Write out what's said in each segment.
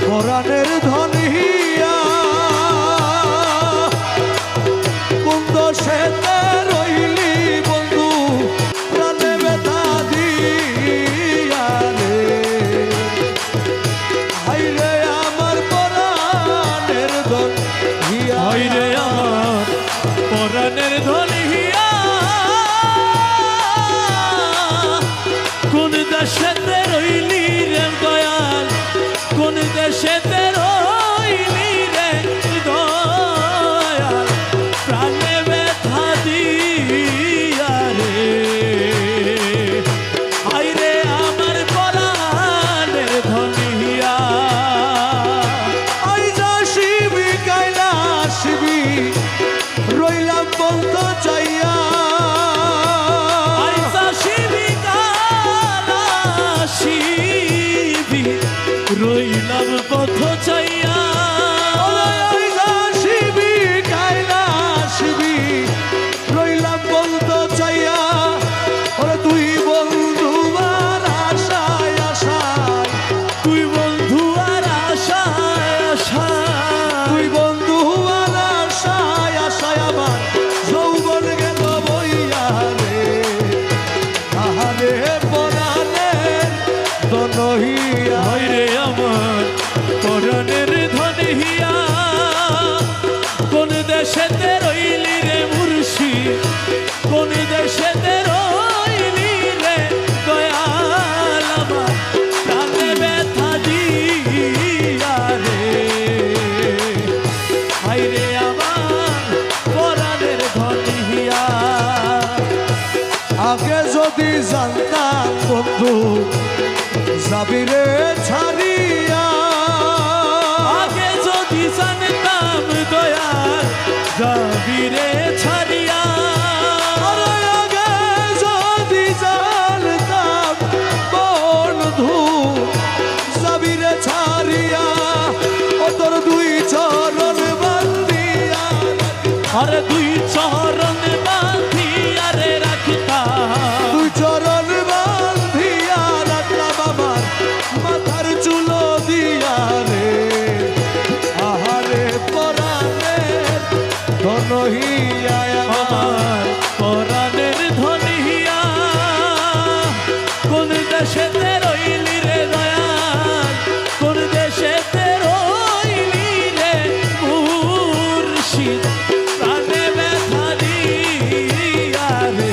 পরাণের ধনিয়া কোন দোষেতে রইলি বন্ধু প্রাণে ব্যথা দিয়া রে হাইরে আমার পরাণের ধনিয়া হাইরে আমার পরাণের ধনিয়া কোন দেশেতে রইলি রে দয়াল কোন দেশেতে রইলি রে দয়াল প্রাণে ব্যথা দিয়া রে হাইরে আমার পরাণের ধনিয়া আই যাসিবি কৈলাসবি রইলাম বন্ধ চাইয়া আইসা শিবি কালাশিবি রইলাম পথ চাইয়া আই যাসিবি কৈলাসবি রইলাম বন্ধ চাইয়া ওরে তুই বন্ধু আর আশায় আশায় তুই বন্ধু আর আশায় আশায় তুই বন্ধু আর আশায় আশায় আমার যৌবন গেল বইয়া রে আহারে পরাণের ধনিয়া হাইরে আমার পরাণের ধনিয়া কোন দেশেতে রইলি রে মুর্শিদ কোন দেশেতে রইলি রে দয়াল আমার প্রাণে ব্যথা দিয়া রে হাইরে আমার পরাণের ধনিয়া আগে যদি জানতাম বন্ধু যাবি রে ছাড়িয়া আগে যদি জানতাম দয়াল যাবি রে ছাড়িয়া আরে আগে যদি জানতাম বন্ধু যাবি রে ছাড়িয়া ও তোর দুই চরণ বান্ধিয়া আরে দুই চরণ বাঁধিয়া রে রাখতাম দুই চরণ বান্ধিয়া রাখলাম আমার মাথার চুলো দিয়া রে আহারে পরাণের ধনিয়া আমার পরাণের ধনিয়া কোন দেশেতে রইলি রে দয়াল কোন দেশেতে রইলি রে মুর্শিদ প্রাণে ব্যথা দিয়া রে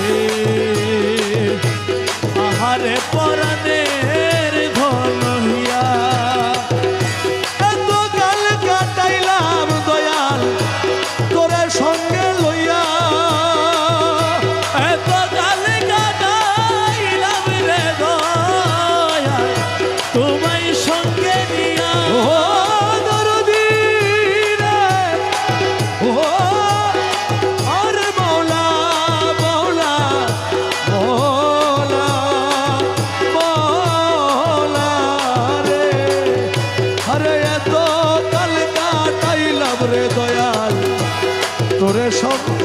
আহারে পরাণের ধনিয়া এত কাল কাটাইলাম দয়াল তোরে সঙ্গে লইয়া এত কাল কাটাইলাম রে দয়াল তোমায় সঙ্গে নিয়া ও দরদি রে ও আরে মৌলা মৌলা মৌলা মৌলা রে আরে এত কাল কাটাইলাম রে দয়াল তোরে সঙ্গে